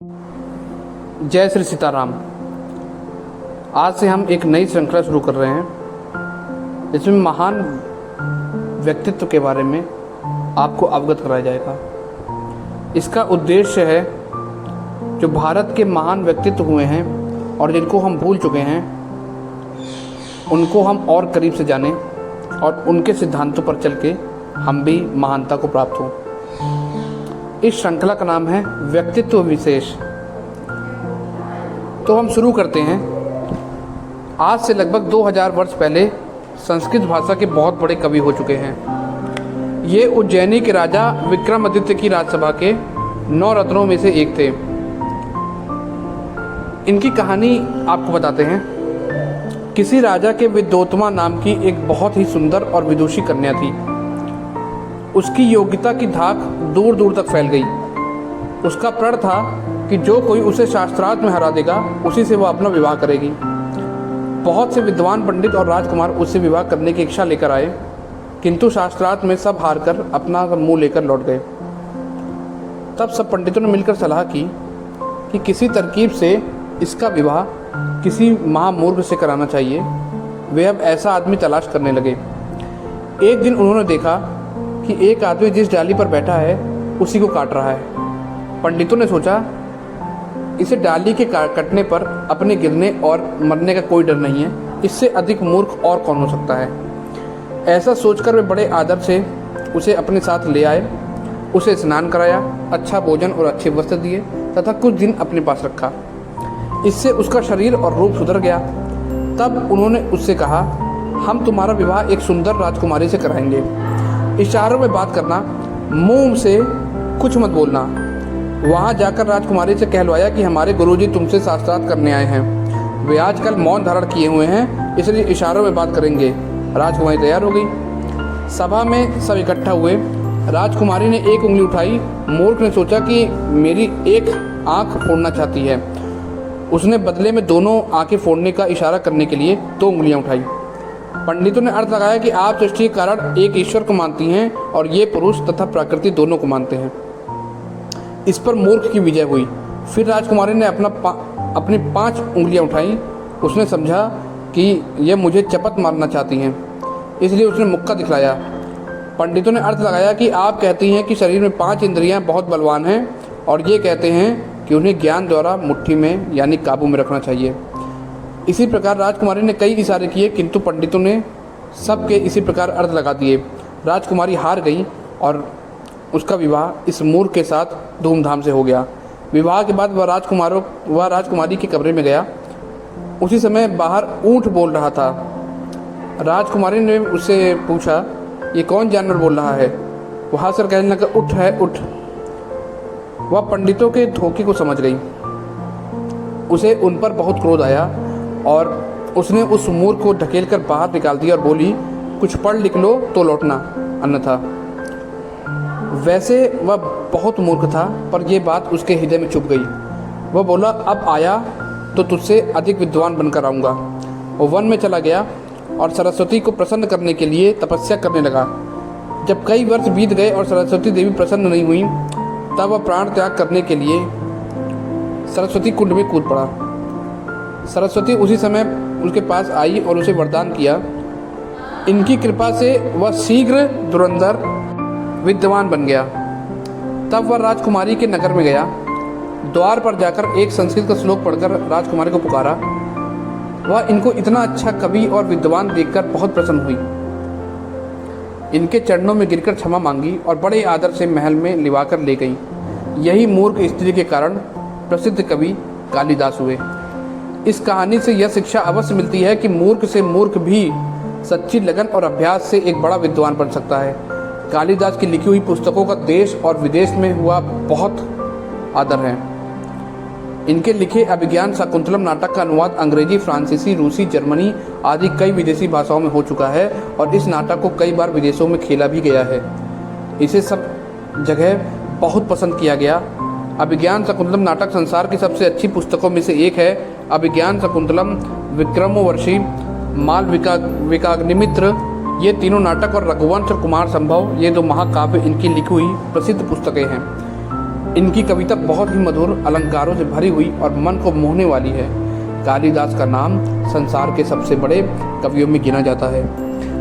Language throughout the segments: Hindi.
जय श्री सीताराम। आज से हम एक नई श्रृंखला शुरू कर रहे हैं जिसमें महान व्यक्तित्व के बारे में आपको अवगत कराया जाएगा। इसका उद्देश्य है जो भारत के महान व्यक्तित्व हुए हैं और जिनको हम भूल चुके हैं उनको हम और करीब से जानें और उनके सिद्धांतों पर चल के हम भी महानता को प्राप्त हों। इस श्रृंखला का नाम है व्यक्तित्व विशेष। तो हम शुरू करते हैं। आज से लगभग 2000 वर्ष पहले संस्कृत भाषा के बहुत बड़े कवि हो चुके हैं। ये उज्जैनी के राजा विक्रमादित्य की राजसभा के 9 रत्नों में से एक थे। इनकी कहानी आपको बताते हैं। किसी राजा के विद्योत्तमा नाम की एक बहुत ही सुंदर और विदुषी कन्या थी। उसकी योग्यता की धाक दूर दूर तक फैल गई। उसका प्रण था कि जो कोई उसे शास्त्रार्थ में हरा देगा उसी से वह अपना विवाह करेगी। बहुत से विद्वान पंडित और राजकुमार उससे विवाह करने की इच्छा लेकर आए, किंतु शास्त्रार्थ में सब हार कर अपना मुंह लेकर लौट गए। तब सब पंडितों ने मिलकर सलाह की कि किसी तरकीब से इसका विवाह किसी महामूर्ख से कराना चाहिए। वे अब ऐसा आदमी तलाश करने लगे। एक दिन उन्होंने देखा कि एक आदमी जिस डाली पर बैठा है उसी को काट रहा है। पंडितों ने सोचा इसे डाली के कटने पर अपने गिरने और मरने का कोई डर नहीं है, इससे अधिक मूर्ख और कौन हो सकता है। ऐसा सोचकर वे बड़े आदर से उसे अपने साथ ले आए। उसे स्नान कराया, अच्छा भोजन और अच्छे वस्त्र दिए तथा कुछ दिन अपने पास रखा। इससे उसका शरीर और रूप सुधर गया। तब उन्होंने उससे कहा, हम तुम्हारा विवाह एक सुंदर राजकुमारी से कराएंगे। इशारों में बात करना, मुंह से कुछ मत बोलना। वहाँ जाकर राजकुमारी से कहलवाया कि हमारे गुरुजी तुमसे शास्त्रार्थ करने आए हैं। वे आजकल मौन धारण किए हुए हैं, इसलिए इशारों में बात करेंगे। राजकुमारी तैयार हो गई। सभा में सब इकट्ठा हुए। राजकुमारी ने एक उंगली उठाई। मूर्ख ने सोचा कि मेरी एक आँख फोड़ना चाहती है। उसने बदले में दोनों आँखें फोड़ने का इशारा करने के लिए 2 उंगलियाँ उठाई। पंडितों ने अर्थ लगाया कि आप सृष्टि के कारण एक ईश्वर को मानती हैं और ये पुरुष तथा प्रकृति दोनों को मानते हैं। इस पर मूर्ख की विजय हुई। फिर राजकुमारी ने अपनी 5 उंगलियां उठाई। उसने समझा कि यह मुझे चपत मारना चाहती हैं, इसलिए उसने मुक्का दिखलाया। पंडितों ने अर्थ लगाया कि आप कहती हैं कि शरीर में 5 इंद्रियां बहुत बलवान हैं और ये कहते हैं कि उन्हें ज्ञान द्वारा मुट्ठी में यानी काबू में रखना चाहिए। इसी प्रकार राजकुमारी ने कई इशारे किए, किंतु पंडितों ने सबके इसी प्रकार अर्थ लगा दिए। राजकुमारी हार गई और उसका विवाह इस मूर्ख के साथ धूमधाम से हो गया। विवाह के बाद वह राजकुमारी के कमरे में गया। उसी समय बाहर ऊँट बोल रहा था। राजकुमारी ने उससे पूछा, ये कौन जानवर बोल रहा है? वह हंसकर कहने लगा, उठ है उठ। वह पंडितों के धोखे को समझ गई। उसे उन पर बहुत क्रोध आया और उसने उस मूर्ख को ढकेलकर बाहर निकाल दिया और बोली, कुछ पढ़ लिख लो तो लौटना, अन्यथा। वैसे वह बहुत मूर्ख था, पर यह बात उसके हृदय में चुभ गई। वह बोला, अब आया तो तुझसे अधिक विद्वान बनकर आऊँगा। वो वन में चला गया और सरस्वती को प्रसन्न करने के लिए तपस्या करने लगा। जब कई वर्ष बीत गए और सरस्वती देवी प्रसन्न नहीं हुई, तब वह प्राण त्याग करने के लिए सरस्वती कुंड में कूद पड़ा। सरस्वती उसी समय उसके पास आई और उसे वरदान किया। इनकी कृपा से वह शीघ्र धुरंधर विद्वान बन गया। तब वह राजकुमारी के नगर में गया। द्वार पर जाकर एक संस्कृत का श्लोक पढ़कर राजकुमारी को पुकारा। वह इनको इतना अच्छा कवि और विद्वान देखकर बहुत प्रसन्न हुई। इनके चरणों में गिरकर क्षमा मांगी और बड़े आदर से महल में लिवाकर ले गई। यही मूर्ख स्त्री के कारण प्रसिद्ध कवि कालिदास हुए। इस कहानी से यह शिक्षा अवश्य मिलती है कि मूर्ख से मूर्ख भी सच्ची लगन और अभ्यास से एक बड़ा विद्वान बन सकता है। कालिदास की लिखी हुई पुस्तकों का देश और विदेश में हुआ बहुत आदर है। इनके लिखे अभिज्ञान शाकुंतलम नाटक का अनुवाद अंग्रेजी, फ्रांसीसी, रूसी, जर्मनी आदि कई विदेशी भाषाओं में हो चुका है और इस नाटक को कई बार विदेशों में खेला भी गया है। इसे सब जगह बहुत पसंद किया गया। अभिज्ञान शाकुंतलम नाटक संसार की सबसे अच्छी पुस्तकों में से एक है। अभिज्ञान शाकुंतलम, विक्रमोर्वशी, मालविकाग्निमित्र, ये तीनों नाटक और रघुवंश और कुमार संभव, ये 2 महाकाव्य इनकी लिखी हुई प्रसिद्ध पुस्तकें हैं। इनकी कविता बहुत ही मधुर अलंकारों से भरी हुई और मन को मोहने वाली है। कालिदास का नाम संसार के सबसे बड़े कवियों में गिना जाता है।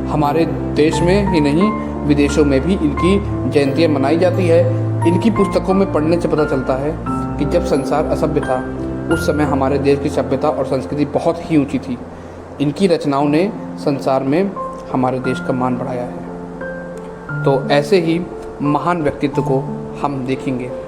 हमारे देश में ही नहीं विदेशों में भी इनकी जयंतियाँ मनाई जाती है। इनकी पुस्तकों में पढ़ने से पता चलता है कि जब संसार असभ्य था उस समय हमारे देश की सभ्यता और संस्कृति बहुत ही ऊंची थी। इनकी रचनाओं ने संसार में हमारे देश का मान बढ़ाया है। तो ऐसे ही महान व्यक्तित्व को हम देखेंगे।